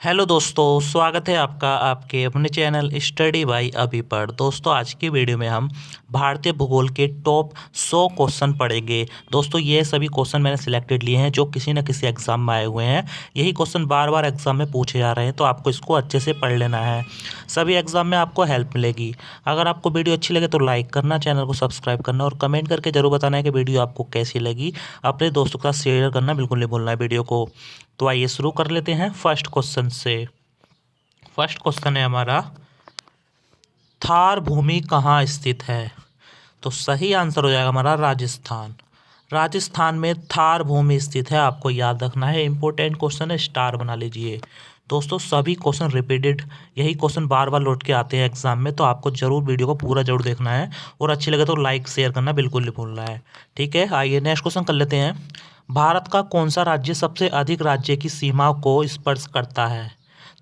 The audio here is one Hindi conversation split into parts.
हेलो दोस्तों, स्वागत है आपका आपके अपने चैनल स्टडी बाय अभी पढ़। दोस्तों, आज की वीडियो में हम भारतीय भूगोल के टॉप 100 क्वेश्चन पढ़ेंगे। दोस्तों, ये सभी क्वेश्चन मैंने सिलेक्टेड लिए हैं जो किसी न किसी एग्जाम में आए हुए हैं। यही क्वेश्चन बार बार एग्जाम में पूछे जा रहे हैं, तो आपको इसको अच्छे से पढ़ लेना है। सभी एग्जाम में आपको हेल्प मिलेगी। अगर आपको वीडियो अच्छी लगे तो लाइक करना, चैनल को सब्सक्राइब करना और कमेंट करके जरूर बताना है कि वीडियो आपको कैसी लगी। अपने दोस्तों के साथ शेयर करना बिल्कुल नहीं भूलना है वीडियो को। तो आइए शुरू कर लेते हैं फर्स्ट क्वेश्चन से। फर्स्ट क्वेश्चन है हमारा, थार भूमि कहाँ स्थित है? तो सही आंसर हो जाएगा हमारा राजस्थान। राजस्थान में थार भूमि स्थित है, आपको याद रखना है। इंपॉर्टेंट क्वेश्चन है, स्टार बना लीजिए। दोस्तों, सभी क्वेश्चन रिपीटेड, यही क्वेश्चन बार बार लौट के आते हैं एग्जाम में, तो आपको जरूर वीडियो को पूरा जरूर देखना है और अच्छी लगे तो लाइक शेयर करना बिल्कुल नहीं भूलना है। ठीक है, आइए नेक्स्ट क्वेश्चन कर लेते हैं। भारत का कौन सा राज्य सबसे अधिक राज्य की सीमा को स्पर्श करता है?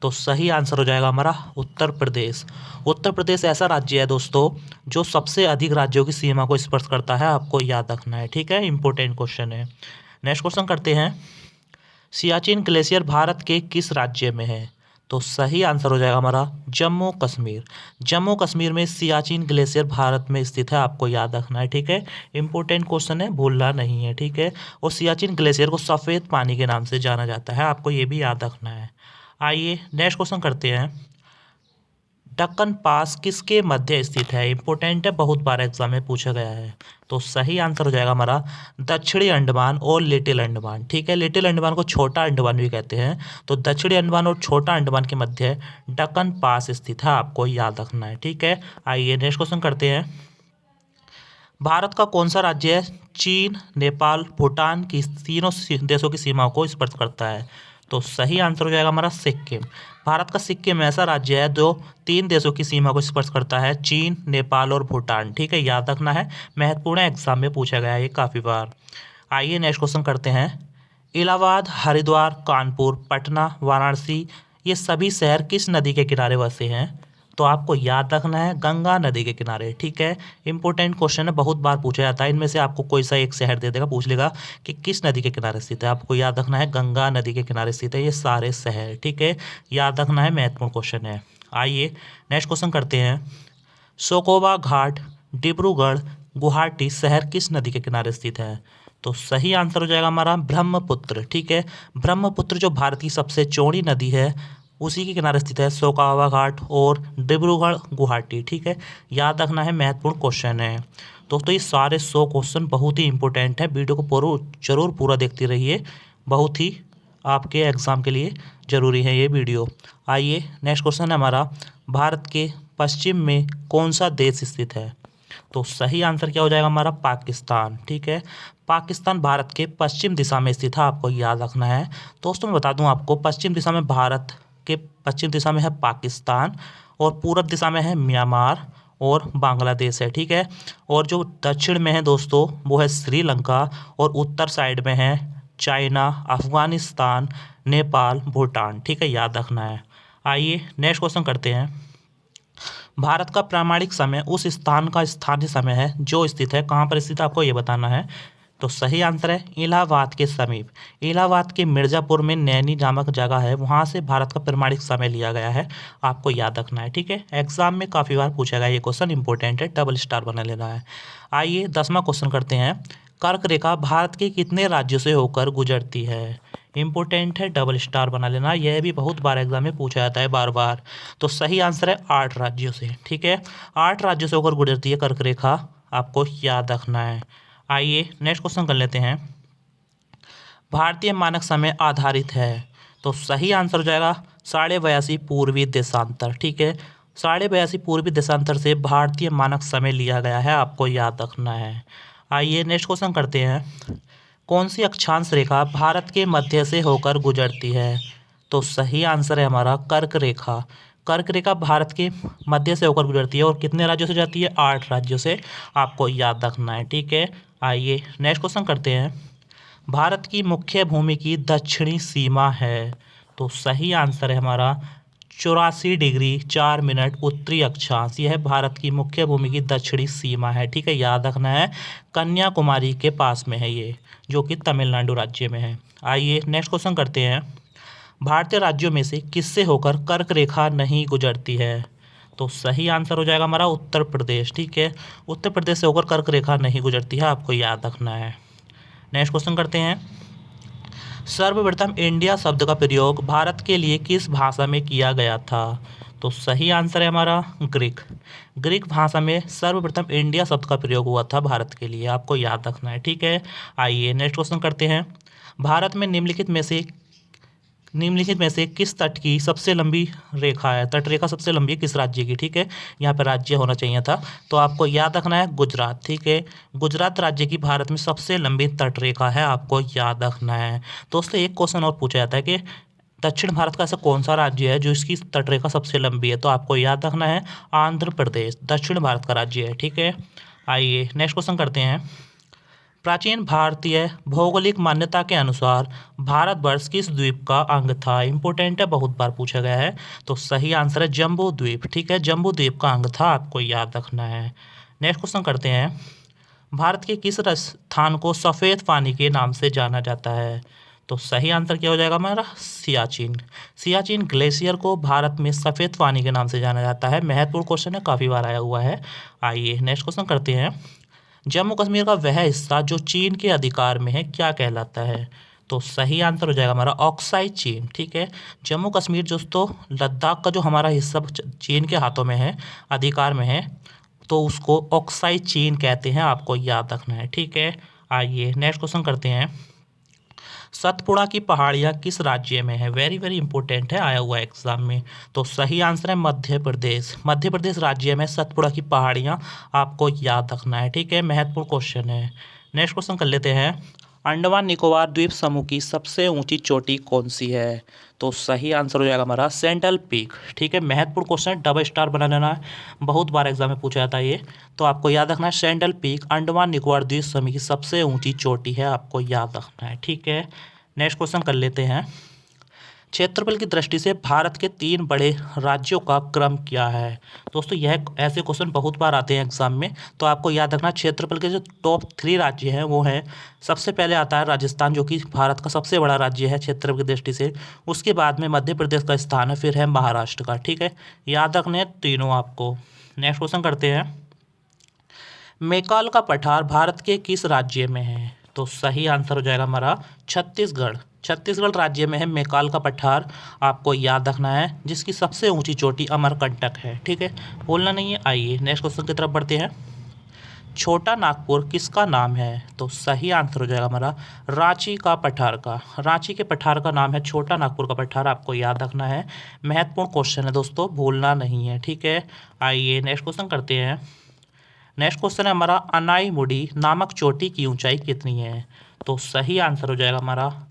तो सही आंसर हो जाएगा हमारा उत्तर प्रदेश। उत्तर प्रदेश ऐसा राज्य है दोस्तों जो सबसे अधिक राज्यों की सीमा को स्पर्श करता है, आपको याद रखना है। ठीक है, इंपॉर्टेंट क्वेश्चन है। नेक्स्ट क्वेश्चन करते हैं, सियाचिन ग्लेशियर भारत के किस राज्य में है? तो सही आंसर हो जाएगा हमारा जम्मू कश्मीर। जम्मू कश्मीर में सियाचिन ग्लेशियर भारत में स्थित है, आपको याद रखना है। ठीक है, इंपॉर्टेंट क्वेश्चन है, भूलना नहीं है। ठीक है, और सियाचिन ग्लेशियर को सफ़ेद पानी के नाम से जाना जाता है, आपको ये भी याद रखना है। आइए नेक्स्ट क्वेश्चन करते हैं, दक्कन पास किसके मध्य स्थित है? इंपॉर्टेंट है, बहुत बार एग्जाम में पूछा गया है। तो सही आंसर हो जाएगा हमारा दक्षिणी अंडमान और लिटिल अंडमान। ठीक है, लिटिल अंडमान को छोटा अंडमान भी कहते हैं। तो दक्षिणी अंडमान और छोटा अंडमान के मध्य दक्कन पास स्थित है, आपको याद रखना है। ठीक है, आइए नेक्स्ट क्वेश्चन करते हैं, भारत का कौन सा राज्य है चीन, नेपाल, भूटान की तीनों देशों की सीमाओं को स्पर्श करता है? तो सही आंसर हो जाएगा हमारा सिक्किम। भारत का सिक्किम ऐसा राज्य है जो 3 देशों की सीमा को स्पर्श करता है, चीन, नेपाल और भूटान। ठीक है, याद रखना है, महत्वपूर्ण एग्जाम में पूछा गया है ये काफ़ी बार। आइए नेक्स्ट क्वेश्चन करते हैं, इलाहाबाद, हरिद्वार, कानपुर, पटना, वाराणसी, ये सभी शहर किस नदी के किनारे बसे हैं? तो आपको याद रखना है गंगा नदी के किनारे। ठीक है, इंपॉर्टेंट क्वेश्चन है, बहुत बार पूछा जाता है। इनमें से आपको कोई सा एक शहर दे देगा, पूछ लेगा कि किस नदी के किनारे स्थित है, आपको याद रखना है गंगा नदी के किनारे स्थित है ये सारे शहर। ठीक है, याद रखना है, महत्वपूर्ण क्वेश्चन है। आइए नेक्स्ट क्वेश्चन करते हैं, सोकोबा घाट, डिब्रूगढ़, गुवाहाटी शहर किस नदी के किनारे स्थित है? तो सही आंसर हो जाएगा हमारा ब्रह्मपुत्र। ठीक है, ब्रह्मपुत्र जो भारत की सबसे चौड़ी नदी है उसी के किनारे स्थित है सोकावा घाट और डिब्रूगढ़ गुवाहाटी। ठीक है, याद रखना है, महत्वपूर्ण क्वेश्चन है। दोस्तों, ये सारे 100 क्वेश्चन बहुत ही इंपॉर्टेंट है, वीडियो को जरूर पूरा देखते रहिए, बहुत ही आपके एग्ज़ाम के लिए ज़रूरी है ये वीडियो। आइए नेक्स्ट क्वेश्चन है हमारा, भारत के पश्चिम में कौन सा देश स्थित है? तो सही आंसर क्या हो जाएगा हमारा पाकिस्तान। ठीक है, पाकिस्तान भारत के पश्चिम दिशा में स्थित है, आपको याद रखना है। दोस्तों, मैं बता दूं आपको, पश्चिम दिशा में भारत के पश्चिम दिशा में है पाकिस्तान और पूरब दिशा में है म्यांमार और बांग्लादेश है। ठीक है, और जो दक्षिण में है दोस्तों वो है श्रीलंका और उत्तर साइड में है चाइना, अफगानिस्तान, नेपाल, भूटान। ठीक है, याद रखना है। आइए नेक्स्ट क्वेश्चन करते हैं, भारत का प्रामाणिक समय उस स्थान का स्थानीय समय है जो स्थित है कहाँ पर स्थित है, आपको ये बताना है। तो सही आंसर है इलाहाबाद के समीप। इलाहाबाद के मिर्ज़ापुर में नैनी नामक जगह है, वहाँ से भारत का प्रामाणिक समय लिया गया है, आपको याद रखना है। ठीक है, एग्जाम में काफ़ी बार पूछा गया ये क्वेश्चन, इंपॉर्टेंट है, डबल स्टार बना लेना है। आइए 10वां क्वेश्चन करते हैं, कर्क रेखा भारत के कितने राज्यों से होकर गुजरती है? इंपॉर्टेंट है, डबल स्टार बना लेना, यह भी बहुत बार एग्जाम में पूछा जाता है बार बार। तो सही आंसर है 8 राज्यों से। ठीक है, 8 राज्यों से होकर गुजरती है कर्क रेखा, आपको याद रखना है। आइए नेक्स्ट क्वेश्चन कर लेते हैं, भारतीय मानक समय आधारित है? तो सही आंसर हो जाएगा 82.5 पूर्वी देशांतर। ठीक है, 82.5 पूर्वी देशांतर से भारतीय मानक समय लिया गया है, आपको याद रखना है। आइए नेक्स्ट क्वेश्चन करते हैं, कौन सी अक्षांश रेखा भारत के मध्य से होकर गुजरती है? तो सही आंसर है हमारा कर्क रेखा। कर्क रेखा भारत के मध्य से होकर गुजरती है और कितने राज्यों से जाती है? 8 राज्यों से, आपको याद रखना है। ठीक है, आइए नेक्स्ट क्वेश्चन करते हैं, भारत की मुख्य भूमि की दक्षिणी सीमा है? तो सही आंसर है हमारा 84 डिग्री 4 मिनट उत्तरी अक्षांश, यह भारत की मुख्य भूमि की दक्षिणी सीमा है। ठीक है, याद रखना है, कन्याकुमारी के पास में है ये, जो कि तमिलनाडु राज्य में है। आइए नेक्स्ट क्वेश्चन करते हैं, भारतीय राज्यों में से किससे होकर कर्क रेखा नहीं गुजरती है? तो सही आंसर हो जाएगा हमारा उत्तर प्रदेश। ठीक है, उत्तर प्रदेश से होकर कर्क रेखा नहीं गुजरती है, आपको याद रखना है। नेक्स्ट क्वेश्चन करते हैं। सर्वप्रथम इंडिया शब्द का प्रयोग भारत के लिए किस भाषा में किया गया था? तो सही आंसर है हमारा ग्रीक। ग्रीक भाषा में सर्वप्रथम इंडिया शब्द का प्रयोग हुआ था भारत के लिए, आपको याद रखना है। ठीक है, आइए नेक्स्ट क्वेश्चन करते हैं। भारत में निम्नलिखित में से किस तट की सबसे लंबी रेखा है? तट रेखा सबसे लंबी है किस राज्य की? ठीक है, यहाँ पर राज्य होना चाहिए था, तो आपको याद रखना है गुजरात। ठीक है, गुजरात राज्य की भारत में सबसे लंबी तट रेखा है, आपको याद रखना है। दोस्तों एक क्वेश्चन और पूछा जाता है कि दक्षिण भारत का ऐसा कौन सा राज्य है जो इसकी तट रेखा सबसे लंबी है? तो आपको याद रखना है आंध्र प्रदेश दक्षिण भारत का राज्य है। ठीक है, आइए नेक्स्ट क्वेश्चन करते हैं। प्राचीन भारतीय भौगोलिक मान्यता के अनुसार भारतवर्ष किस द्वीप का अंग था? इंपॉर्टेंट है, बहुत बार पूछा गया है। तो सही आंसर है जम्बू द्वीप। ठीक है, जम्बू द्वीप का अंग था, आपको याद रखना है। नेक्स्ट क्वेश्चन करते हैं। भारत के किस स्थान को सफ़ेद पानी के नाम से जाना जाता है? तो सही आंसर क्या हो जाएगा हमारा सियाचिन। सियाचिन ग्लेशियर को भारत में सफ़ेद पानी के नाम से जाना जाता है। महत्वपूर्ण क्वेश्चन है, काफ़ी बार आया हुआ है। आइए नेक्स्ट क्वेश्चन करते हैं। जम्मू कश्मीर का वह हिस्सा जो चीन के अधिकार में है क्या कहलाता है? तो सही आंसर हो जाएगा हमारा ऑक्साई चीन। ठीक है, जम्मू कश्मीर दोस्तों लद्दाख का जो हमारा हिस्सा चीन के हाथों में है, अधिकार में है, तो उसको ऑक्साई चीन कहते हैं, आपको याद रखना है। ठीक है, आइए नेक्स्ट क्वेश्चन करते हैं। सतपुड़ा की पहाड़ियाँ किस राज्य में है? वेरी वेरी इंपॉर्टेंट है, आया हुआ है एग्जाम में। तो सही आंसर है मध्य प्रदेश। मध्य प्रदेश राज्य में सतपुड़ा की पहाड़ियाँ, आपको याद रखना है। ठीक है, महत्वपूर्ण क्वेश्चन है। नेक्स्ट क्वेश्चन कर लेते हैं। अंडमान निकोबार द्वीप समूह की सबसे ऊंची चोटी कौन सी है? तो सही आंसर हो जाएगा हमारा सेंट्रल पीक। ठीक है, महत्वपूर्ण क्वेश्चन, डबल स्टार बना लेना है, बहुत बार एग्जाम में पूछा जाता है ये, तो आपको याद रखना है सेंट्रल पीक अंडमान निकोबार द्वीप समूह की सबसे ऊंची चोटी है, आपको याद रखना है। ठीक है, नेक्स्ट क्वेश्चन कर लेते हैं। क्षेत्रफल की दृष्टि से भारत के 3 बड़े राज्यों का क्रम क्या है? दोस्तों यह ऐसे क्वेश्चन बहुत बार आते हैं एग्जाम में, तो आपको याद रखना क्षेत्रफल के जो टॉप 3 राज्य हैं वो हैं, सबसे पहले आता है राजस्थान जो कि भारत का सबसे बड़ा राज्य है क्षेत्रफल की दृष्टि से। उसके बाद में मध्य प्रदेश का स्थान है, फिर है महाराष्ट्र का। ठीक है, याद रखने हैं तीनों आपको। नेक्स्ट क्वेश्चन करते हैं। मैकाल का पठार भारत के किस राज्य में है? तो सही आंसर हो जाएगा हमारा छत्तीसगढ़। छत्तीसगढ़ राज्य में है मैकाल का पठार, आपको याद रखना है, जिसकी सबसे ऊंची चोटी अमरकंटक है। ठीक है, बोलना नहीं है। आइए नेक्स्ट क्वेश्चन की तरफ बढ़ते हैं। छोटा नागपुर किसका नाम है? तो सही आंसर हो जाएगा हमारा रांची का पठार का। रांची के पठार का नाम है छोटा नागपुर का पठार, आपको याद रखना है। महत्वपूर्ण क्वेश्चन है दोस्तों, भूलना नहीं है। ठीक है, आइए नेक्स्ट क्वेश्चन करते हैं। नेक्स्ट क्वेश्चन है हमारा अनाईमुडी नामक चोटी की ऊंचाई कितनी है? तो सही आंसर हो जाएगा हमारा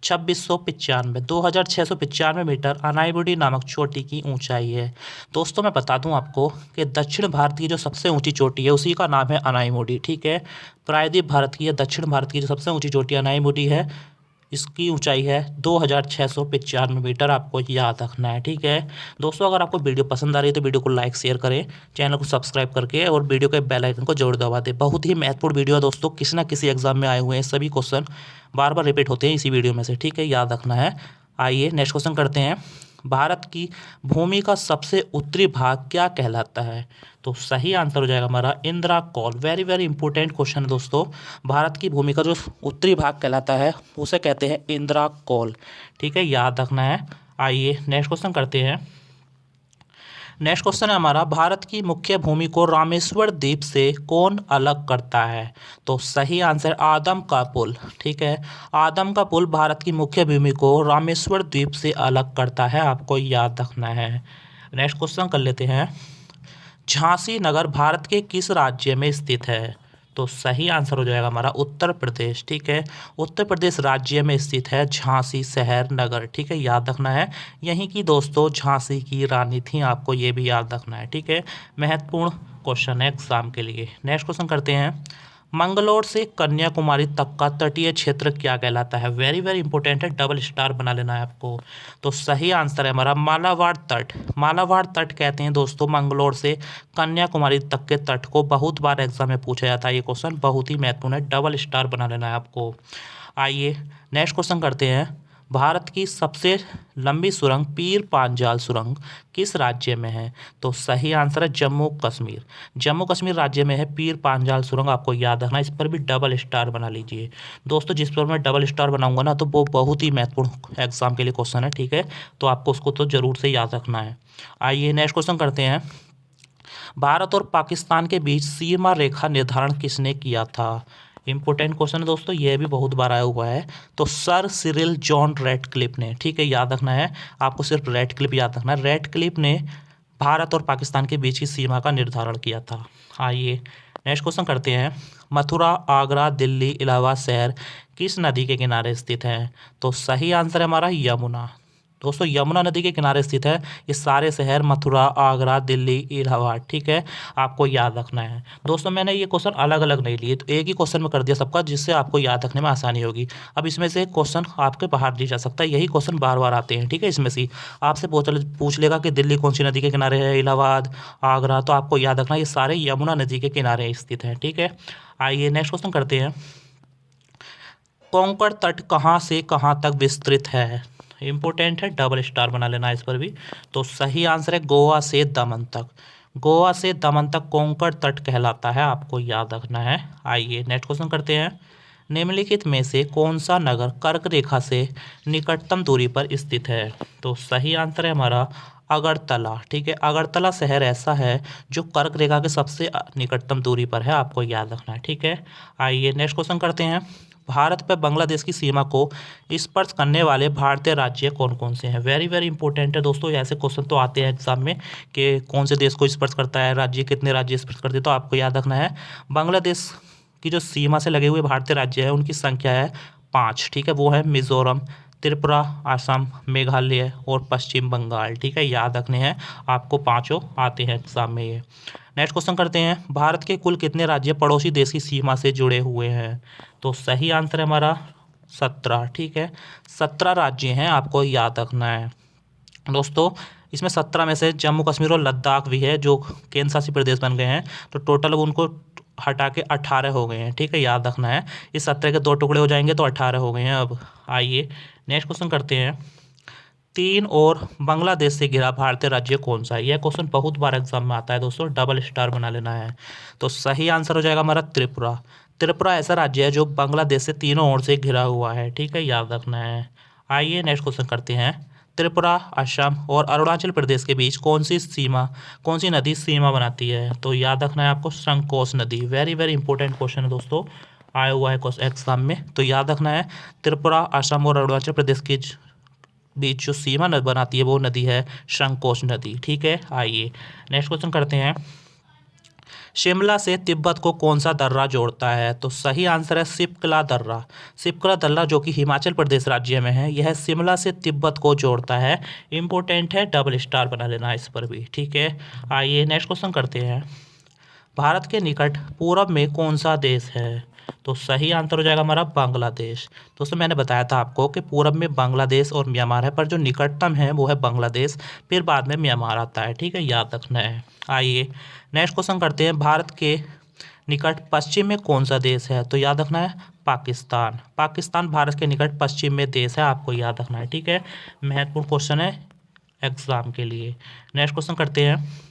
2695 2695 मीटर अनाईमुडी नामक चोटी की ऊंचाई है। दोस्तों मैं बता दूं आपको कि दक्षिण भारत की जो सबसे ऊंची चोटी है उसी का नाम है अनाईमुडी। ठीक है, प्रायद्वीप भारत की या दक्षिण भारत की जो सबसे ऊंची चोटी अनाईमुडी है, इसकी ऊंचाई है 2695 मीटर, आपको याद रखना है। ठीक है दोस्तों, अगर आपको वीडियो पसंद आ रही है तो वीडियो को लाइक शेयर करें, चैनल को सब्सक्राइब करके और वीडियो के बेल आइकन को जरूर दबा दें। बहुत ही महत्वपूर्ण वीडियो है दोस्तों, किसी ना किसी एग्जाम में आए हुए हैं, सभी क्वेश्चन बार बार रिपीट होते हैं इसी वीडियो में से। ठीक है, याद रखना है। आइए नेक्स्ट क्वेश्चन करते हैं। भारत की भूमि का सबसे उत्तरी भाग क्या कहलाता है? तो सही आंसर हो जाएगा हमारा Indira Kaul. Very very important question है दोस्तों। भारत की भूमि का जो उत्तरी भाग कहलाता है उसे कहते हैं इंदिरा कौल। ठीक है, याद रखना है। आइए नेक्स्ट क्वेश्चन करते हैं। नेक्स्ट क्वेश्चन है हमारा, भारत की मुख्य भूमि को रामेश्वर द्वीप से कौन अलग करता है? तो सही आंसर आदम का पुल। ठीक है, आदम का पुल भारत की मुख्य भूमि को रामेश्वर द्वीप से अलग करता है, आपको याद रखना है। नेक्स्ट क्वेश्चन कर लेते हैं। झांसी नगर भारत के किस राज्य में स्थित है? तो सही आंसर हो जाएगा हमारा उत्तर प्रदेश। ठीक है, उत्तर प्रदेश राज्य में स्थित है झांसी शहर नगर। ठीक है, याद रखना है। यहीं की दोस्तों झांसी की रानी थी, आपको ये भी याद रखना है। ठीक है, महत्वपूर्ण क्वेश्चन है एग्जाम के लिए। नेक्स्ट क्वेश्चन करते हैं। मंगलोर से कन्याकुमारी तक का तटीय क्षेत्र क्या कहलाता है? वेरी वेरी इंपॉर्टेंट है, डबल स्टार बना लेना है आपको। तो सही आंसर है हमारा मालाबार तट। मालाबार तट कहते हैं दोस्तों मंगलोर से कन्याकुमारी तक के तट को। बहुत बार एग्जाम में पूछा जाता है ये क्वेश्चन, बहुत ही महत्वपूर्ण है, डबल स्टार बना लेना है आपको। आइए नेक्स्ट क्वेश्चन करते हैं। भारत की सबसे लंबी सुरंग पीर पांजाल सुरंग किस राज्य में है? तो सही आंसर है जम्मू कश्मीर। जम्मू कश्मीर राज्य में है पीर पांजाल सुरंग, आपको याद रखना। इस पर भी डबल स्टार बना लीजिए दोस्तों। जिस पर मैं डबल स्टार बनाऊंगा ना, तो वो बहुत ही महत्वपूर्ण एग्जाम के लिए क्वेश्चन है, ठीक है। तो आपको उसको तो जरूर से याद रखना है। आइए नेक्स्ट क्वेश्चन करते हैं। भारत और पाकिस्तान के बीच सीमा रेखा निर्धारण किसने किया था? इंपॉर्टेंट क्वेश्चन है दोस्तों, यह भी बहुत बार आया हुआ है। तो सर सिरिल जॉन रेडक्लिफ ने, ठीक है, याद रखना है आपको, सिर्फ रेडक्लिफ याद रखना है। रेडक्लिफ ने भारत और पाकिस्तान के बीच की सीमा का निर्धारण किया था। आइए नेक्स्ट क्वेश्चन करते हैं। मथुरा, आगरा, दिल्ली, इलाहाबाद शहर किस नदी के किनारे स्थित है? तो सही आंसर है हमारा यमुना। दोस्तों यमुना नदी के किनारे स्थित है ये सारे शहर, मथुरा, आगरा, दिल्ली, इलाहाबाद, ठीक है। आपको याद रखना है दोस्तों। मैंने ये क्वेश्चन अलग अलग नहीं लिए, तो एक ही क्वेश्चन में कर दिया सबका, जिससे आपको याद रखने में आसानी होगी। अब इसमें से क्वेश्चन आपके बाहर नहीं जा सकता, यही क्वेश्चन बार बार आते हैं, ठीक है। इसमें से आपसे पूछ लेगा कि दिल्ली कौन सी नदी के किनारे है, इलाहाबाद, आगरा, तो आपको याद रखना ये सारे यमुना नदी के किनारे स्थित हैं, ठीक है। आइए नेक्स्ट क्वेश्चन करते हैं। कोंकण तट कहाँ से कहाँ तक विस्तृत है? इम्पोर्टेंट है, डबल स्टार बना लेना इस पर भी। तो सही आंसर है गोवा से दमन तक। गोवा से दमन तक कोंकण तट कहलाता है, आपको याद रखना है। आइए नेक्स्ट क्वेश्चन करते हैं। निम्नलिखित में से कौन सा नगर कर्क रेखा से निकटतम दूरी पर स्थित है? तो सही आंसर है हमारा अगरतला, ठीक है। अगरतला शहर ऐसा है जो कर्क रेखा के सबसे निकटतम दूरी पर है, आपको याद रखना है, ठीक है। आइए नेक्स्ट क्वेश्चन करते हैं। भारत पर बांग्लादेश की सीमा को स्पर्श करने वाले भारतीय राज्य कौन कौन से हैं? वेरी वेरी इंपॉर्टेंट है दोस्तों, ऐसे क्वेश्चन तो आते हैं एग्जाम में कि कौन से देश को स्पर्श करता है राज्य, कितने राज्य स्पर्श करते हैं, तो आपको याद रखना है बांग्लादेश की जो सीमा से लगे हुए भारतीय राज्य है उनकी संख्या है 5, ठीक है। वो है मिजोरम, त्रिपुरा, असम, मेघालय और पश्चिम बंगाल, ठीक है। याद रखने हैं आपको, पांचों आते हैं एग्जाम में ये। नेक्स्ट क्वेश्चन करते हैं। भारत के कुल कितने राज्य पड़ोसी देश की सीमा से जुड़े हुए हैं? तो सही आंसर है हमारा 17, ठीक है। 17 राज्य हैं, आपको याद रखना है दोस्तों। इसमें 17 में से जम्मू कश्मीर और लद्दाख भी है जो केंद्र शासित प्रदेश बन गए हैं, तो टोटल अब उनको हटा के 18 हो गए हैं, ठीक है। याद रखना है इस 17 के 2 टुकड़े हो जाएंगे तो 18 हो गए हैं अब। आइए नेक्स्ट क्वेश्चन करते हैं। चीन और बांग्लादेश से घिरा भारतीय राज्य कौन सा है? यह क्वेश्चन बहुत बार एग्जाम में आता है दोस्तों, डबल स्टार बना लेना है। तो सही आंसर हो जाएगा हमारा त्रिपुरा। त्रिपुरा ऐसा राज्य है जो बांग्लादेश से तीनों ओर से घिरा हुआ है, ठीक है, याद रखना है। आइए नेक्स्ट क्वेश्चन करते हैं। त्रिपुरा, असम और अरुणाचल प्रदेश के बीच कौन सी नदी सीमा बनाती है? तो याद रखना है आपको संकोश नदी। वेरी वेरी इंपॉर्टेंट क्वेश्चन है दोस्तों, आया हुआ है एग्जाम में, तो याद रखना है त्रिपुरा, असम और अरुणाचल प्रदेश के बीच जो सीमा बनाती है वो नदी है संकोच नदी, ठीक है। आइए नेक्स्ट क्वेश्चन करते हैं। शिमला से तिब्बत को कौन सा दर्रा जोड़ता है? तो सही आंसर है सिपकला दर्रा। सिपकला दर्रा जो कि हिमाचल प्रदेश राज्य में है, यह शिमला से तिब्बत को जोड़ता है। इंपॉर्टेंट है, डबल स्टार बना लेना इस पर भी, ठीक है। आइए नेक्स्ट क्वेश्चन करते हैं। भारत के निकट पूरब में कौन सा देश है? तो सही आंसर हो जाएगा हमारा बांग्लादेश। दोस्तों मैंने बताया था आपको कि पूरब में बांग्लादेश और म्यांमार है, पर जो निकटतम है वो है बांग्लादेश, फिर बाद में म्यांमार आता है, ठीक है, याद रखना है। आइए नेक्स्ट क्वेश्चन करते हैं। भारत के निकट पश्चिम में कौन सा देश है? तो याद रखना है पाकिस्तान। पाकिस्तान भारत के निकट पश्चिम में देश है, आपको याद रखना है, ठीक है। महत्वपूर्ण क्वेश्चन है एग्जाम के लिए। नेक्स्ट क्वेश्चन करते हैं।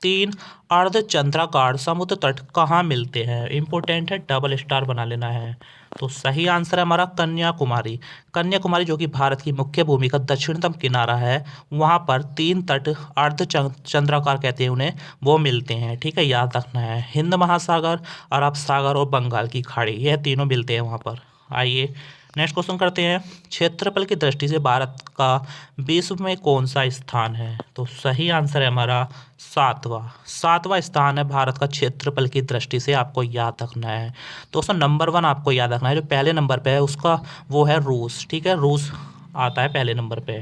3 अर्धचंद्राकार समुद्र तट कहाँ मिलते हैं? इंपॉर्टेंट है, डबल स्टार बना लेना है। तो सही आंसर है हमारा कन्याकुमारी। कन्याकुमारी जो कि भारत की मुख्य भूमि का दक्षिणतम किनारा है, वहाँ पर 3 तट अर्धचंद्राकार कहते हैं उन्हें, वो मिलते हैं, ठीक है, याद रखना है। हिंद महासागर, अरब सागर और बंगाल की खाड़ी, यह तीनों मिलते हैं वहाँ पर। आइए नेक्स्ट क्वेश्चन करते हैं। क्षेत्रफल की दृष्टि से भारत का विश्व में कौन सा स्थान है? तो सही आंसर है हमारा सातवां स्थान है भारत का क्षेत्रफल की दृष्टि से, आपको याद रखना है दोस्तों। नंबर 1 आपको याद रखना है, जो पहले नंबर पे है उसका वो है रूस, ठीक है, रूस आता है पहले नंबर पे।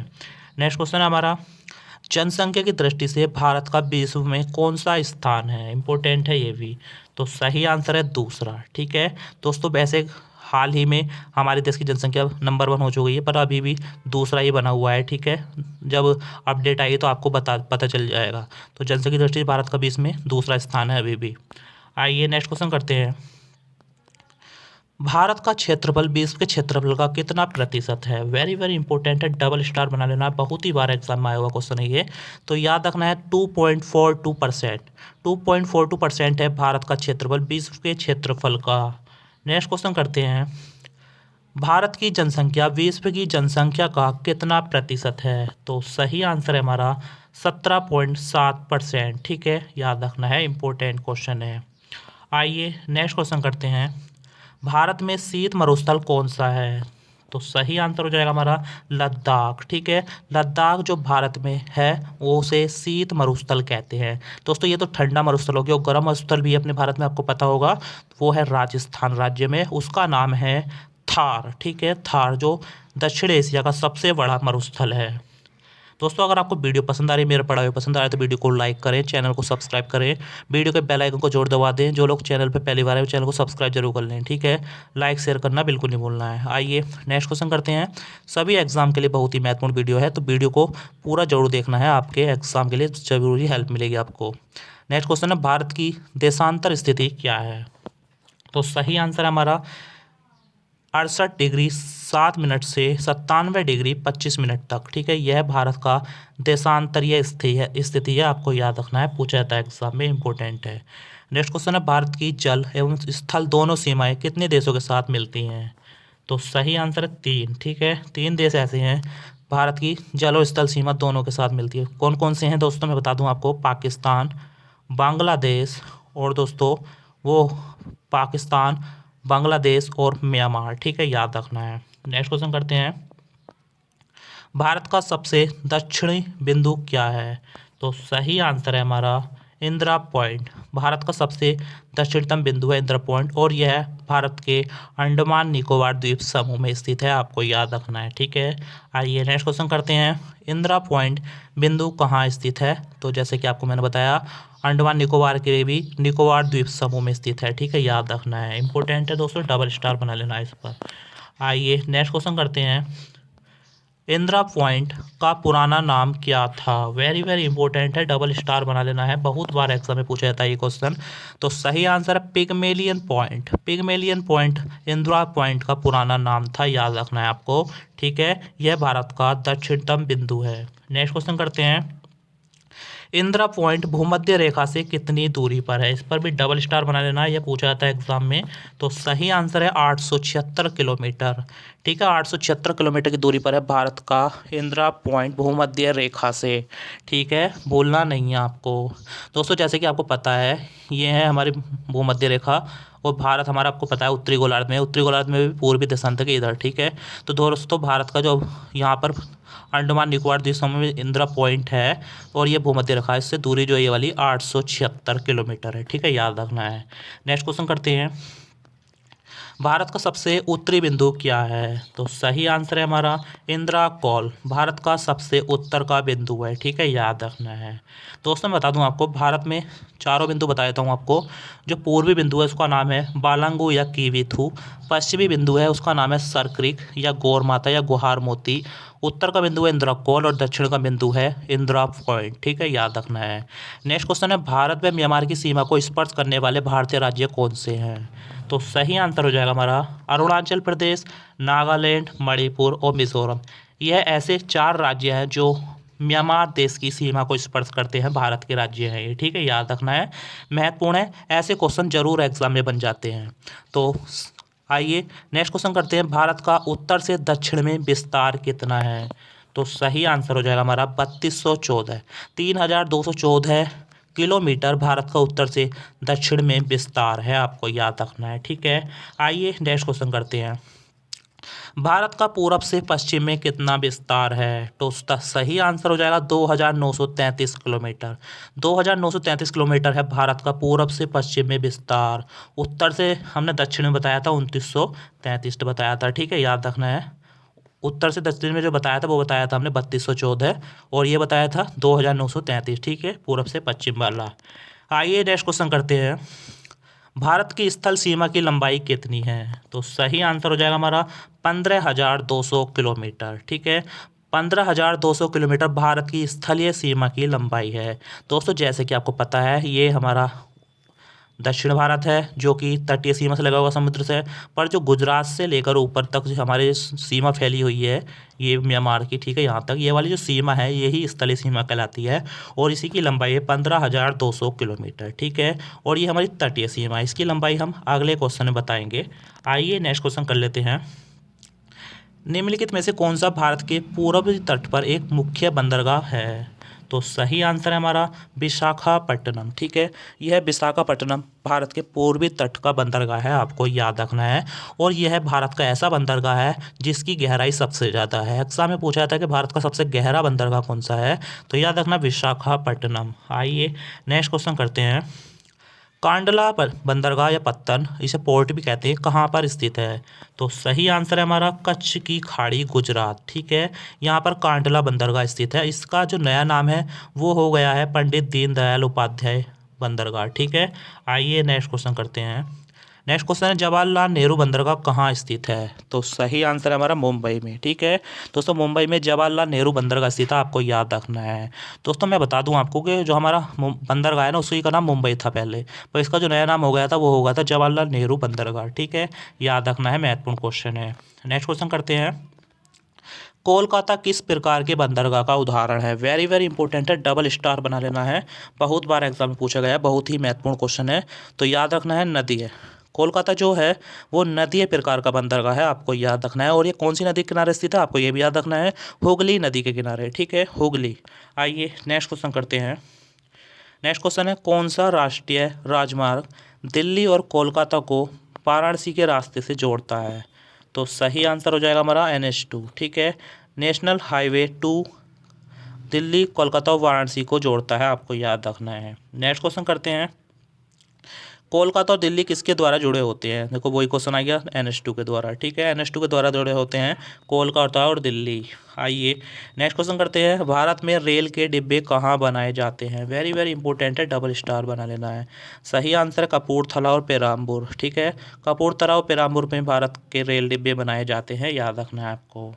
नेक्स्ट क्वेश्चन है हमारा। जनसंख्या की दृष्टि से भारत का विश्व में कौन सा स्थान है? इंपॉर्टेंट है ये भी। तो सही आंसर है दूसरा, ठीक है दोस्तों। वैसे हाल ही में हमारे देश की जनसंख्या नंबर 1 हो चुकी है, पर अभी भी दूसरा ही बना हुआ है, ठीक है। जब अपडेट आएगी तो आपको पता चल जाएगा। तो जनसंख्या की दृष्टि से भारत का भी इसमें दूसरा स्थान है अभी भी। आइए नेक्स्ट क्वेश्चन करते हैं। भारत का क्षेत्रफल विश्व के क्षेत्रफल का कितना प्रतिशत है? वेरी वेरी इंपॉर्टेंट है, डबल स्टार बना लेना है, बहुत ही बार एग्जाम में आया हुआ क्वेश्चन है ये। तो याद रखना है 2.42%। 2.42% है भारत का क्षेत्रफल विश्व के क्षेत्रफल का। नेक्स्ट क्वेश्चन करते हैं, भारत की जनसंख्या विश्व की जनसंख्या का कितना प्रतिशत है? तो सही आंसर है हमारा 17.7%। ठीक है, याद रखना है, इंपॉर्टेंट क्वेश्चन है। आइए नेक्स्ट क्वेश्चन करते हैं, भारत में शीत मरुस्थल कौन सा है? तो सही आंसर हो जाएगा हमारा लद्दाख। ठीक है, लद्दाख जो भारत में है वो उसे शीत मरुस्थल कहते हैं। दोस्तों ये तो ठंडा मरुस्थल हो गया, और गर्म मरुस्थल भी अपने भारत में आपको पता होगा, वो है राजस्थान राज्य में, उसका नाम है थार। ठीक है, थार जो दक्षिण एशिया का सबसे बड़ा मरुस्थल है। दोस्तों अगर आपको वीडियो पसंद आ रही है, मेरा पढ़ा हुआ पसंद आ रहा है, तो वीडियो को लाइक करें, चैनल को सब्सक्राइब करें, वीडियो के बेल आइकन को जोर दबा दें। जो लोग चैनल पर पहली बार है वो चैनल को सब्सक्राइब जरूर कर लें। ठीक है, लाइक शेयर करना बिल्कुल नहीं भूलना है। आइए नेक्स्ट क्वेश्चन करते हैं, सभी एग्जाम के लिए बहुत ही महत्वपूर्ण वीडियो है, तो वीडियो को पूरा जरूर देखना है, आपके एग्जाम के लिए जरूरी हेल्प मिलेगी आपको। नेक्स्ट क्वेश्चन है, भारत की देशांतर स्थिति क्या है? तो सही आंसर है हमारा 68 डिग्री 7 मिनट से 97 डिग्री 25 मिनट तक। ठीक है, यह भारत का देशांतरीय स्थिति है, आपको याद रखना है, पूछा जाता है एग्जाम में, इंपॉर्टेंट है। नेक्स्ट क्वेश्चन है, भारत की जल एवं स्थल दोनों सीमाएं कितने देशों के साथ मिलती हैं? तो सही आंसर है 3। ठीक है, 3 देश ऐसे हैं भारत की जल और स्थल सीमा दोनों के साथ मिलती है। कौन कौन से हैं दोस्तों, मैं बता दूं आपको, पाकिस्तान, बांग्लादेश, और दोस्तों वो पाकिस्तान, बांग्लादेश और म्यांमार। ठीक है, याद रखना है। नेक्स्ट क्वेश्चन करते हैं, भारत का सबसे दक्षिणी बिंदु क्या है? तो सही आंसर है हमारा इंदिरा पॉइंट। भारत का सबसे दक्षिणतम बिंदु है इंदिरा पॉइंट, और यह भारत के अंडमान निकोबार द्वीप समूह में स्थित है, आपको याद रखना है। ठीक है, आइए नेक्स्ट क्वेश्चन करते हैं, इंदिरा पॉइंट बिंदु कहाँ स्थित है? तो जैसे कि आपको मैंने बताया, अंडमान निकोबार के भी निकोबार द्वीप समूह में स्थित है। ठीक है, याद रखना है, इंपॉर्टेंट है दोस्तों, डबल स्टार बना लेना है इस पर। आइए नेक्स्ट क्वेश्चन करते हैं, इंदिरा पॉइंट का पुराना नाम क्या था? वेरी वेरी इंपॉर्टेंट है, डबल स्टार बना लेना है, बहुत बार एग्जाम में पूछा जाता है ये क्वेश्चन। तो सही आंसर है Pygmalion point. Pygmalion point Indira point का पुराना नाम था, याद रखना है आपको। ठीक है, यह भारत का दक्षिणतम बिंदु है। नेक्स्ट क्वेश्चन करते हैं, इंदिरा पॉइंट भूमध्य रेखा से कितनी दूरी पर है? इस पर भी डबल स्टार बना लेना है, यह पूछा जाता है एग्जाम में। तो सही आंसर है 876 किलोमीटर। ठीक है, 876 किलोमीटर की दूरी पर है भारत का इंदिरा पॉइंट भूमध्य रेखा से। ठीक है, भूलना नहीं है आपको। दोस्तों जैसे कि आपको पता है, ये है हमारी भूमध्य रेखा, और भारत हमारा आपको पता है उत्तरी गोलार्ध में, उत्तरी गोलार्ध में भी पूर्वी देशांतर के इधर। ठीक है, तो दोस्तों भारत का जो यहाँ पर अंडमान निकोबार द्वीप समूह में इंदिरा पॉइंट है, और ये भूमध्य रेखा है, इससे दूरी जो है ये वाली 876 किलोमीटर है। ठीक है, याद रखना है। नेक्स्ट क्वेश्चन करते हैं, भारत का सबसे उत्तरी बिंदु क्या है? तो सही आंसर है हमारा इंदिरा कॉल, भारत का सबसे उत्तर का बिंदु है। ठीक है, याद रखना है। दोस्तों मैं बता दूं आपको, भारत में चारों बिंदु बता देता हूं आपको। जो पूर्वी बिंदु है उसका नाम है बालंगू या कीवीथू, पश्चिमी बिंदु है उसका नाम है सरक्रिक या गौर माता या गुहार मोती, उत्तर का बिंदु है इंदिरा कॉल, और दक्षिण का बिंदु है इंदिरा पॉइंट। ठीक है, याद रखना है। नेक्स्ट क्वेश्चन है, भारत व म्यांमार की सीमा को स्पर्श करने वाले भारतीय राज्य कौन से हैं? तो सही आंसर हो जाएगा हमारा अरुणाचल प्रदेश, नागालैंड, मणिपुर और मिजोरम। यह ऐसे 4 राज्य हैं जो म्यांमार देश की सीमा को स्पर्श करते हैं, भारत के राज्य हैं ये। ठीक है, याद रखना है, महत्वपूर्ण है, ऐसे क्वेश्चन जरूर एग्जाम में बन जाते हैं। तो आइए नेक्स्ट क्वेश्चन करते हैं, भारत का उत्तर से दक्षिण में विस्तार कितना है? तो सही आंसर हो जाएगा हमारा 3214। 3214 किलोमीटर भारत का उत्तर से दक्षिण में विस्तार है, आपको याद रखना है। ठीक है, आइए नेक्स्ट क्वेश्चन करते हैं, भारत का पूरब से पश्चिम में कितना विस्तार है? तो उसका सही आंसर हो जाएगा 2933 किलोमीटर। 2933 किलोमीटर है भारत का पूरब से पश्चिम में विस्तार। उत्तर से हमने दक्षिण में बताया था 2933 बताया था। ठीक है, याद रखना है, उत्तर से दक्षिण में जो बताया था वो बताया था हमने 3214, और ये बताया था 2933। ठीक है, पूरब से पश्चिम वाला। आइए नेक्स्ट क्वेश्चन करते हैं, भारत की स्थल सीमा की लंबाई कितनी है? तो सही आंसर हो जाएगा हमारा 15,200 किलोमीटर। ठीक है, 15,200 किलोमीटर भारत की स्थलीय सीमा की लंबाई है। दोस्तों जैसे कि आपको पता है, ये हमारा दक्षिण भारत है जो कि तटीय सीमा से लगा हुआ समुद्र से है। पर जो गुजरात से लेकर ऊपर तक जो हमारे सीमा फैली हुई है ये म्यांमार की, ठीक है, यहाँ तक ये वाली जो सीमा है यही स्थलीय सीमा कहलाती है और इसी की लंबाई है 15,200 किलोमीटर, ठीक है। और ये हमारी तटीय सीमा है, इसकी लंबाई हम अगले क्वेश्चन में बताएंगे। आइए नेक्स्ट क्वेश्चन कर लेते हैं। निम्नलिखित में से कौन सा भारत के पूर्वी तट पर एक मुख्य बंदरगाह है? तो सही आंसर है हमारा विशाखापट्टनम, ठीक है। यह विशाखापट्टनम भारत के पूर्वी तट का बंदरगाह है, आपको याद रखना है। और यह है भारत का ऐसा बंदरगाह है जिसकी गहराई सबसे ज़्यादा है। एग्जाम में पूछा जाता है कि भारत का सबसे गहरा बंदरगाह कौन सा है, तो याद रखना विशाखापट्टनम। आइए नेक्स्ट क्वेश्चन करते हैं। कांडला बंदरगाह या पत्तन, इसे पोर्ट भी कहते हैं, कहाँ पर स्थित है? तो सही आंसर है हमारा कच्छ की खाड़ी, गुजरात, ठीक है। यहाँ पर कांडला बंदरगाह स्थित है। इसका जो नया नाम है वो हो गया है पंडित दीनदयाल उपाध्याय बंदरगाह, ठीक है। आइए नेक्स्ट क्वेश्चन करते हैं। नेक्स्ट क्वेश्चन है जवाहरलाल नेहरू बंदरगाह कहाँ स्थित है? तो सही आंसर है हमारा मुंबई में, ठीक है। दोस्तों मुंबई में जवाहरलाल नेहरू बंदरगाह स्थित है, आपको याद रखना है। दोस्तों मैं बता दूं आपको कि जो हमारा बंदरगाह है ना उसी का नाम मुंबई था पहले, पर इसका जो नया नाम हो गया था वो हो गया था जवाहरलाल नेहरू बंदरगाह, ठीक है। याद रखना है, महत्वपूर्ण क्वेश्चन है। नेक्स्ट क्वेश्चन करते हैं। कोलकाता किस प्रकार के बंदरगाह का उदाहरण है? वेरी वेरी इंपॉर्टेंट है, डबल स्टार बना लेना है, बहुत बार एग्जाम में पूछा गया है, बहुत ही महत्वपूर्ण क्वेश्चन है। तो याद रखना है नदी है, कोलकाता जो है वो नदीय प्रकार का बंदरगाह है, आपको याद रखना है। और ये कौन सी नदी के किनारे स्थित है, आपको ये भी याद रखना है, हुगली नदी के किनारे, ठीक है, हुगली। आइए नेक्स्ट क्वेश्चन करते हैं। नेक्स्ट क्वेश्चन है कौन सा राष्ट्रीय राजमार्ग दिल्ली और कोलकाता को वाराणसी के रास्ते से जोड़ता है? तो सही आंसर हो जाएगा हमारा NH2, ठीक है। नेशनल हाईवे 2 दिल्ली, कोलकाता और वाराणसी को जोड़ता है, आपको याद रखना है। नेक्स्ट क्वेश्चन करते हैं। कोलकाता और दिल्ली किसके द्वारा जुड़े होते हैं? देखो वही क्वेश्चन आ गया, NH2 के द्वारा, ठीक है। NH2 के द्वारा जुड़े होते हैं कोलकाता और दिल्ली। आइए नेक्स्ट क्वेश्चन करते हैं। भारत में रेल के डिब्बे कहाँ बनाए जाते हैं? वेरी वेरी इंपॉर्टेंट है, डबल स्टार बना लेना है। सही आंसर है कपूरथला और पेराम्बूर, ठीक है। कपूरथला और पेराम्बूर में भारत के रेल डिब्बे बनाए जाते हैं, याद रखना है आपको।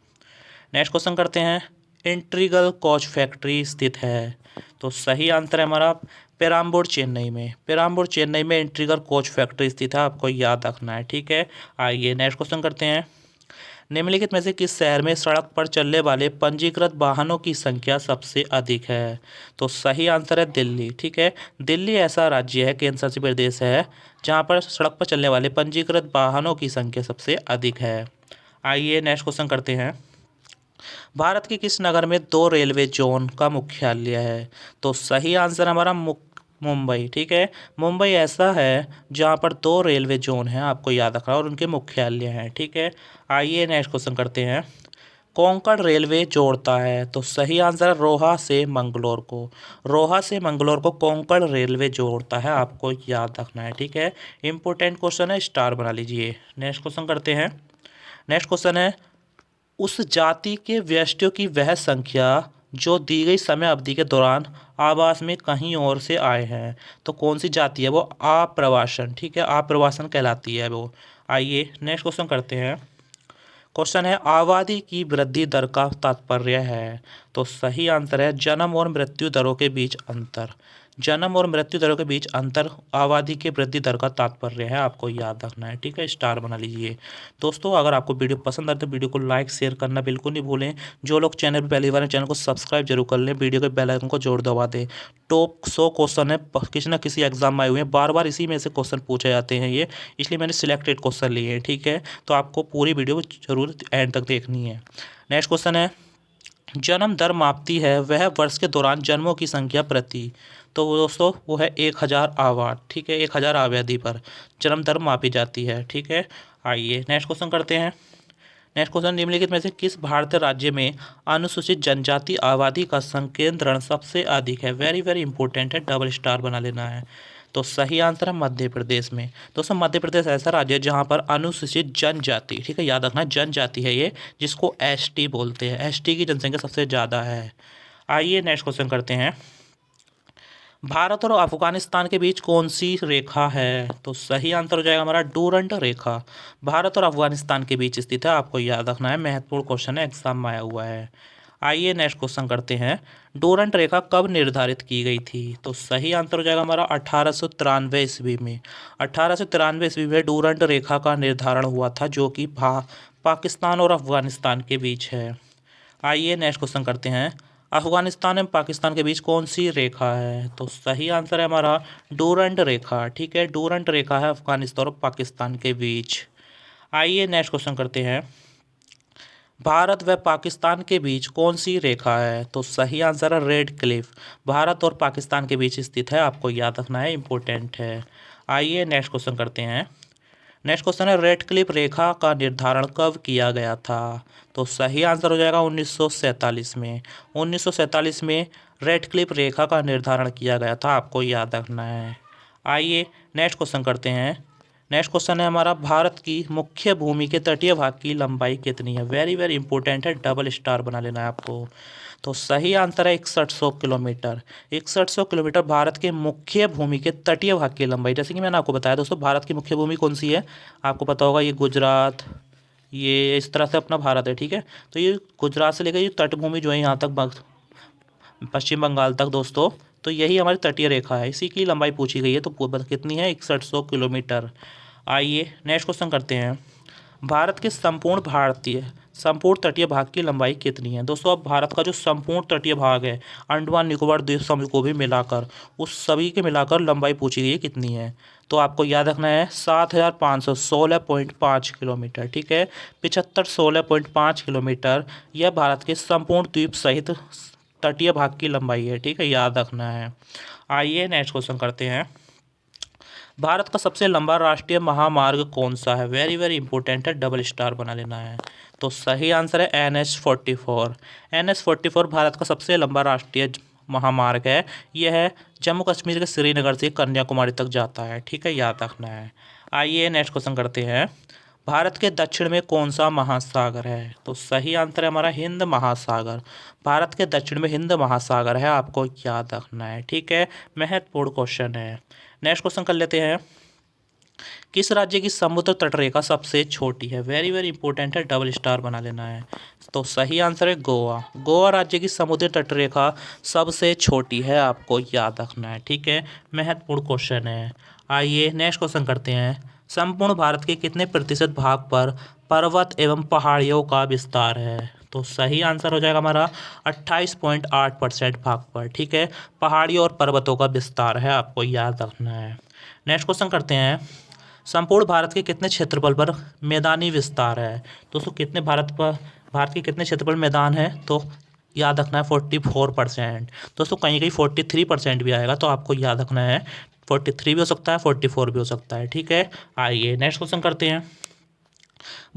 नेक्स्ट क्वेश्चन करते हैं। इंट्रीगल कोच फैक्ट्री स्थित है? तो सही आंसर है हमारा पेराम्बूर चेन्नई में, पेराम्बूर चेन्नई में इंट्रीगल कोच फैक्ट्री स्थित है, आपको याद रखना है, ठीक है। आइए नेक्स्ट क्वेश्चन करते हैं। निम्नलिखित में से किस शहर में सड़क पर चलने वाले पंजीकृत वाहनों की संख्या सबसे अधिक है? तो सही आंसर है दिल्ली, ठीक है। दिल्ली ऐसा राज्य है, केंद्र शासित प्रदेश है, जहाँ पर सड़क पर चलने वाले पंजीकृत वाहनों की संख्या सबसे अधिक है। आइए नेक्स्ट क्वेश्चन करते हैं। भारत के किस नगर में 2 रेलवे जोन का मुख्यालय है? तो सही आंसर हमारा मुंबई, ठीक है। मुंबई ऐसा है जहाँ पर 2 रेलवे जोन हैं, आपको याद रखना, और उनके मुख्यालय हैं, ठीक है। आइए नेक्स्ट क्वेश्चन करते हैं। कोंकण रेलवे जोड़ता है? तो सही आंसर है रोहा से मंगलोर को, रोहा से मंगलोर को कोंकण रेलवे जोड़ता है, आपको याद रखना है, ठीक है। इंपॉर्टेंट क्वेश्चन है, स्टार बना लीजिए। नेक्स्ट क्वेश्चन करते हैं। नेक्स्ट क्वेश्चन है उस जाति के व्यक्तियों की वह संख्या जो दी गई समय अवधि के दौरान आवास में कहीं और से आए हैं। तो कौन सी जाति है वो? आप्रवासन, ठीक है, आप्रवासन कहलाती है वो। आइए नेक्स्ट क्वेश्चन करते हैं। क्वेश्चन है आबादी की वृद्धि दर का तात्पर्य है? तो सही आंसर है जन्म और मृत्यु दरों के बीच अंतर, जन्म और मृत्यु दरों के बीच अंतर आबादी के वृद्धि दर का तात्पर्य है, आपको याद रखना है, ठीक है, स्टार बना लीजिए। दोस्तों अगर आपको वीडियो पसंद आए तो वीडियो को लाइक शेयर करना बिल्कुल नहीं भूलें। जो लोग चैनल पर पहली बार चैनल को सब्सक्राइब जरूर कर लें, वीडियो के बेल आइकन को जोड़ दबा दें। टॉप 100 क्वेश्चन है, किसी ना किसी एग्जाम में आए हुए हैं, बार बार इसी में से क्वेश्चन पूछे जाते हैं ये, इसलिए मैंने सिलेक्टेड क्वेश्चन लिए हैं, ठीक है। तो आपको पूरी वीडियो जरूर एंड तक देखनी है। नेक्स्ट क्वेश्चन है जन्म दर मापती है वह वर्ष के दौरान जन्मों की संख्या प्रति, तो दोस्तों वो है 1000 आबाद, ठीक है, 1000 आबादी पर जन्म दर मापी जाती है, ठीक है। आइए नेक्स्ट क्वेश्चन करते हैं। नेक्स्ट क्वेश्चन निम्नलिखित में से किस भारतीय राज्य में अनुसूचित जनजाति आबादी का संकेंद्रण सबसे अधिक है? वेरी वेरी इंपॉर्टेंट है, डबल स्टार बना लेना है। तो सही आंसर है मध्य प्रदेश में। दोस्तों मध्य प्रदेश ऐसा राज्य है जहाँ पर अनुसूचित जनजाति, ठीक है, याद रखना जनजाति है ये, जिसको ST बोलते हैं, ST की जनसंख्या सबसे ज़्यादा है। आइए नेक्स्ट क्वेश्चन करते हैं। भारत और अफगानिस्तान के बीच कौन सी रेखा है? तो सही आंसर हो जाएगा हमारा डूरंट रेखा, भारत और अफगानिस्तान के बीच स्थित है, आपको याद रखना है, महत्वपूर्ण क्वेश्चन है, एग्जाम में आया हुआ है। आइए नेक्स्ट क्वेश्चन करते हैं। डोरंट रेखा कब निर्धारित की गई थी? तो सही आंसर हो जाएगा हमारा 1893 ईस्वी में। 1893 ईस्वी में डोरंट रेखा का निर्धारण हुआ था, जो कि पाकिस्तान और अफगानिस्तान के बीच है। आइए नेक्स्ट क्वेश्चन करते हैं। अफगानिस्तान एवं पाकिस्तान के बीच कौन सी रेखा है? तो सही आंसर है हमारा डोरंट रेखा। ठीक है, डोरंट रेखा है अफगानिस्तान और पाकिस्तान के बीच। आइए नेक्स्ट क्वेश्चन करते हैं। भारत व पाकिस्तान के बीच कौन सी रेखा है? तो सही आंसर है रेड क्लिफ। भारत और पाकिस्तान के बीच स्थित है, आपको याद रखना है, इंपॉर्टेंट है। आइए नेक्स्ट क्वेश्चन करते हैं। नेक्स्ट क्वेश्चन है, रेड क्लिफ रेखा का निर्धारण कब किया गया था? तो सही आंसर हो जाएगा 1947 में। 1947 में रेड क्लिफ रेखा का निर्धारण किया गया था, आपको याद रखना है। आइए नेक्स्ट क्वेश्चन करते हैं। नेक्स्ट क्वेश्चन है हमारा, भारत की मुख्य भूमि के तटीय भाग की लंबाई कितनी है? वेरी वेरी इंपॉर्टेंट है, डबल स्टार बना लेना है आपको। तो सही आंसर है 6100 किलोमीटर। 6100 किलोमीटर भारत के मुख्य भूमि के तटीय भाग की लंबाई। जैसे कि मैंने आपको बताया दोस्तों, भारत की मुख्य भूमि कौन सी है, आपको पता होगा, ये गुजरात, ये इस तरह से अपना भारत है। ठीक है, तो ये गुजरात से लेकर ये तटभूमि जो है यहाँ तक पश्चिम बंगाल तक दोस्तों, तो यही हमारी तटीय रेखा है, इसी की लंबाई पूछी गई है। तो कितनी है? 6100 किलोमीटर। आइए नेक्स्ट क्वेश्चन करते हैं। भारत के संपूर्ण तटीय भाग की लंबाई कितनी है? दोस्तों, अब भारत का जो संपूर्ण तटीय भाग है, अंडमान निकोबार द्वीप समूह को भी मिलाकर, उस सभी के मिलाकर लंबाई पूछी गई है कितनी है? तो आपको याद रखना है 7516.5 किलोमीटर। ठीक है, 7516.5 किलोमीटर यह भारत के संपूर्ण द्वीप सहित तटीय भाग की लंबाई है। ठीक है, याद रखना है। आइए नेक्स्ट क्वेश्चन करते हैं। भारत का सबसे लंबा राष्ट्रीय महामार्ग कौन सा है? वेरी वेरी इंपॉर्टेंट है, डबल स्टार बना लेना है। तो सही आंसर है NH-44। NH-44 भारत का सबसे लंबा राष्ट्रीय महामार्ग है। यह है जम्मू कश्मीर के श्रीनगर से कन्याकुमारी तक जाता है। ठीक है, याद रखना है। आइए नेक्स्ट क्वेश्चन करते हैं। भारत के दक्षिण में कौन सा महासागर है? तो सही आंसर है हमारा हिंद महासागर। भारत के दक्षिण में हिंद महासागर है, आपको याद रखना है। ठीक है, महत्वपूर्ण क्वेश्चन है। नेक्स्ट क्वेश्चन कर लेते हैं। किस राज्य की समुद्र तटरेखा सबसे छोटी है? वेरी वेरी इंपॉर्टेंट है, डबल स्टार बना लेना है। तो सही आंसर है गोवा। गोवा राज्य की समुद्र तटरेखा सबसे छोटी है, आपको याद रखना है। ठीक है, महत्वपूर्ण क्वेश्चन है। आइए नेक्स्ट क्वेश्चन करते हैं। संपूर्ण भारत के कितने प्रतिशत भाग पर पर्वत एवं पहाड़ियों का विस्तार है? तो सही आंसर हो जाएगा हमारा 28.8% भाग पर। ठीक है, पहाड़ियों और पर्वतों का विस्तार है, आपको याद रखना है। नेक्स्ट क्वेश्चन करते हैं। संपूर्ण भारत के कितने क्षेत्रफल पर मैदानी विस्तार है? दोस्तों, भारत के कितने क्षेत्रफल मैदान है? तो याद रखना है 44%। दोस्तों, कहीं कहीं 43% भी आएगा, तो आपको याद रखना है 43 भी हो सकता है, 44 भी हो सकता है। ठीक है, आइए नेक्स्ट क्वेश्चन करते हैं।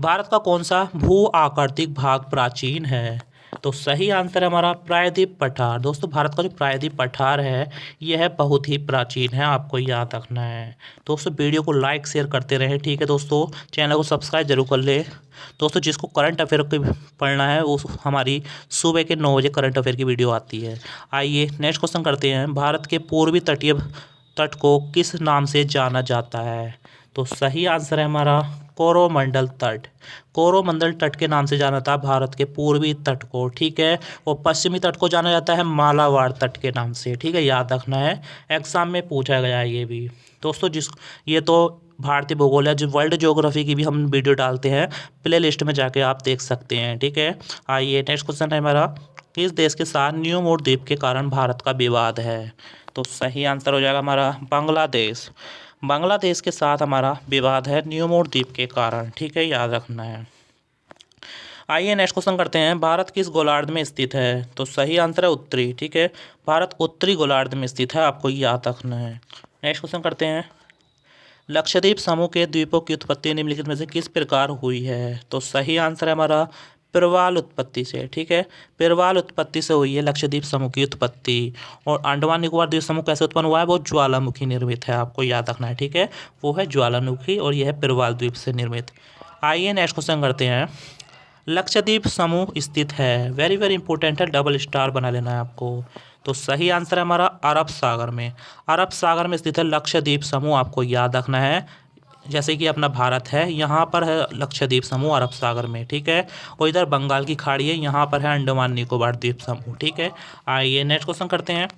भारत का कौन सा भू आकृतिक भाग प्राचीन है? तो सही आंसर है हमारा प्रायद्वीप पठार। दोस्तों, भारत का जो प्रायद्वीप पठार है, यह बहुत ही प्राचीन है, आपको याद रखना है। दोस्तों, वीडियो को लाइक शेयर करते रहें। ठीक है दोस्तों, चैनल को सब्सक्राइब जरूर कर ले। दोस्तों, जिसको करंट अफेयर की पढ़ना है, वो हमारी सुबह के 9 बजे करंट अफेयर की वीडियो आती है। आइए नेक्स्ट क्वेश्चन करते हैं। भारत के पूर्वी तटीय तट को किस नाम से जाना जाता है? तो सही आंसर है हमारा कोरोमंडल तट। कोरोमंडल तट के नाम से जाना था भारत के पूर्वी तट को। ठीक है, और पश्चिमी तट को जाना जाता है मालाबार तट के नाम से। ठीक है, याद रखना है, एग्जाम में पूछा गया है ये भी। दोस्तों, ये तो भारतीय भूगोल है, जो वर्ल्ड ज्योग्राफी की भी हम वीडियो डालते हैं, प्ले लिस्ट में जाके आप देख सकते हैं। ठीक है, आइए नेक्स्ट क्वेश्चन है हमारा। किस देश के साथ न्यू द्वीप के कारण भारत का विवाद है? तो सही आंसर हो जाएगा हमारा बांग्लादेश। बांग्लादेश के साथ हमारा विवाद है न्यू द्वीप के कारण। ठीक है, याद रखना है। आइए नेक्स्ट क्वेश्चन करते हैं। भारत किस गोलार्ध में स्थित है? तो सही आंसर है उत्तरी। ठीक है, भारत उत्तरी गोलार्ध में स्थित है, आपको याद रखना है। नेक्स्ट क्वेश्चन करते हैं। लक्षद्वीप समूह के द्वीपों की उत्पत्ति निम्नलिखित में से किस प्रकार हुई है? तो सही आंसर है हमारा प्रवाल उत्पत्ति से। ठीक है, प्रवाल उत्पत्ति से हुई है लक्षद्वीप समूह की उत्पत्ति। और अंडमान निकोबार द्वीप समूह कैसे उत्पन्न हुआ है? वो ज्वालामुखी निर्मित है, आपको याद रखना है। ठीक है, वो है ज्वालामुखी और यह है प्रवाल द्वीप से निर्मित। आइए नेक्स्ट क्वेश्चन करते हैं। लक्षद्वीप समूह स्थित है, वेरी वेरी इंपॉर्टेंट है, डबल स्टार बना लेना है आपको। तो सही आंसर है हमारा अरब सागर में। अरब सागर में स्थित है लक्षद्वीप समूह, आपको याद रखना है। जैसे कि अपना भारत है, यहाँ पर है लक्षद्वीप समूह अरब सागर में, ठीक है। और इधर बंगाल की खाड़ी है, यहाँ पर है अंडमान निकोबार द्वीप समूह, ठीक है। आइए नेक्स्ट क्वेश्चन करते हैं।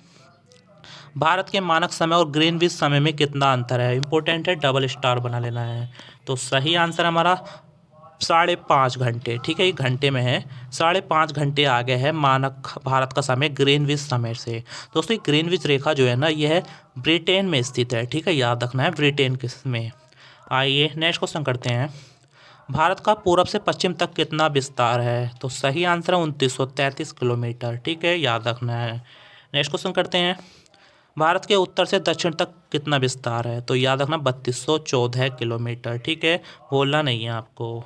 भारत के मानक समय और ग्रीनविच समय में कितना अंतर है? इंपॉर्टेंट है, डबल स्टार बना लेना है। तो सही आंसर हमारा 5.5 घंटे, ठीक है। ये घंटे में है, 5.5 घंटे आगे है मानक भारत का समय ग्रीनविच समय से। दोस्तों ये ग्रीनविच रेखा जो है ना, ये है ब्रिटेन में स्थित है, ठीक है, याद रखना है ब्रिटेन किस में। आइए नेक्स्ट क्वेश्चन करते हैं। भारत का पूरब से पश्चिम तक कितना विस्तार है? तो सही आंसर है 2933 किलोमीटर, ठीक है, याद रखना है। नेक्स्ट क्वेश्चन करते हैं। भारत के उत्तर से दक्षिण तक कितना विस्तार है? तो याद रखना 3214 किलोमीटर, ठीक है, बोलना नहीं है आपको।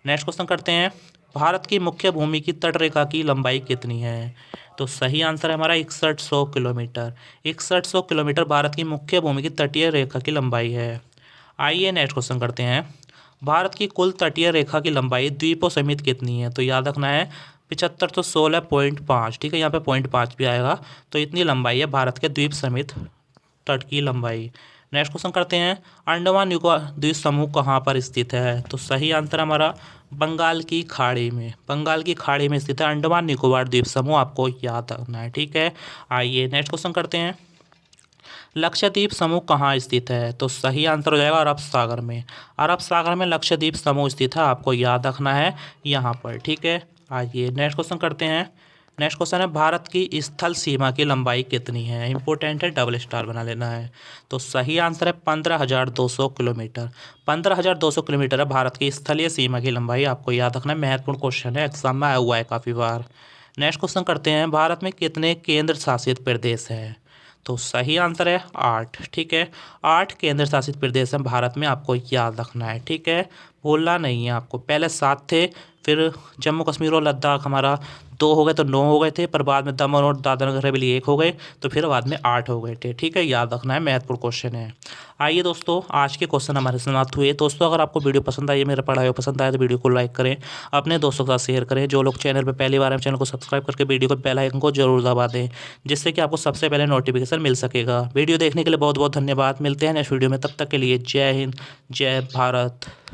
नेक्स्ट क्वेश्चन करते हैं। भारत की मुख्य भूमि की तट रेखा की लंबाई कितनी है? तो सही आंसर है हमारा 6100 किलोमीटर। 6100 किलोमीटर भारत की मुख्य भूमि की तटीय रेखा की लंबाई है। आइए नेक्स्ट क्वेश्चन करते हैं। भारत की कुल तटीय रेखा की लंबाई द्वीपों समेत कितनी है? तो याद रखना है 7516.5, ठीक है, यहाँ पे 0.5 भी आएगा। तो इतनी लंबाई है भारत के द्वीप समेत तट की लंबाई। नेक्स्ट क्वेश्चन करते हैं। अंडमान निकोबार द्वीप समूह कहाँ पर स्थित है? तो सही आंसर हमारा बंगाल की खाड़ी में, बंगाल की खाड़ी में स्थित है अंडमान निकोबार द्वीप समूह, आपको याद रखना है, ठीक है। आइए नेक्स्ट क्वेश्चन करते हैं। लक्षद्वीप समूह कहाँ स्थित है? तो सही आंसर हो जाएगा अरब सागर में। अरब सागर में लक्षद्वीप समूह स्थित है, आपको याद रखना है यहाँ पर, ठीक है। आइए नेक्स्ट क्वेश्चन करते हैं। नेक्स्ट क्वेश्चन है। भारत की स्थल सीमा की लंबाई कितनी है? इंपॉर्टेंट है, डबल स्टार बना लेना है। तो सही आंसर है 15,200 किलोमीटर। 15,200 किलोमीटर है भारत की स्थलीय सीमा की लंबाई, आपको याद रखना है, महत्वपूर्ण क्वेश्चन है, एग्जाम में आया हुआ है काफ़ी बार। नेक्स्ट क्वेश्चन करते हैं। भारत में कितने केंद्र शासित प्रदेश हैं? तो सही आंसर है 8, ठीक है। 8 केंद्र शासित प्रदेश हैं भारत में, आपको याद रखना है, ठीक है, भूलना नहीं है आपको। पहले 7 थे, फिर जम्मू कश्मीर और लद्दाख हमारा 2 हो गए तो 9 हो गए थे, पर बाद में दमन और दादरा नगर हवेली 1 हो गए, तो फिर बाद में 8 हो गए थे, ठीक है, याद रखना है, महत्वपूर्ण क्वेश्चन है। आइए दोस्तों, आज के क्वेश्चन हमारे समाप्त हुए। दोस्तों अगर आपको वीडियो पसंद आई, मेरा पढ़ाई पसंद आया, तो वीडियो को लाइक करें, अपने दोस्तों के साथ शेयर करें। जो लोग चैनल पर पहली बार हैं, चैनल को सब्सक्राइब करके वीडियो को बेल आइकन को जरूर दबा दें, जिससे कि आपको सबसे पहले नोटिफिकेशन मिल सकेगा। वीडियो देखने के लिए बहुत बहुत धन्यवाद। मिलते हैं नेक्स्ट वीडियो में, तब तक के लिए जय हिंद, जय भारत।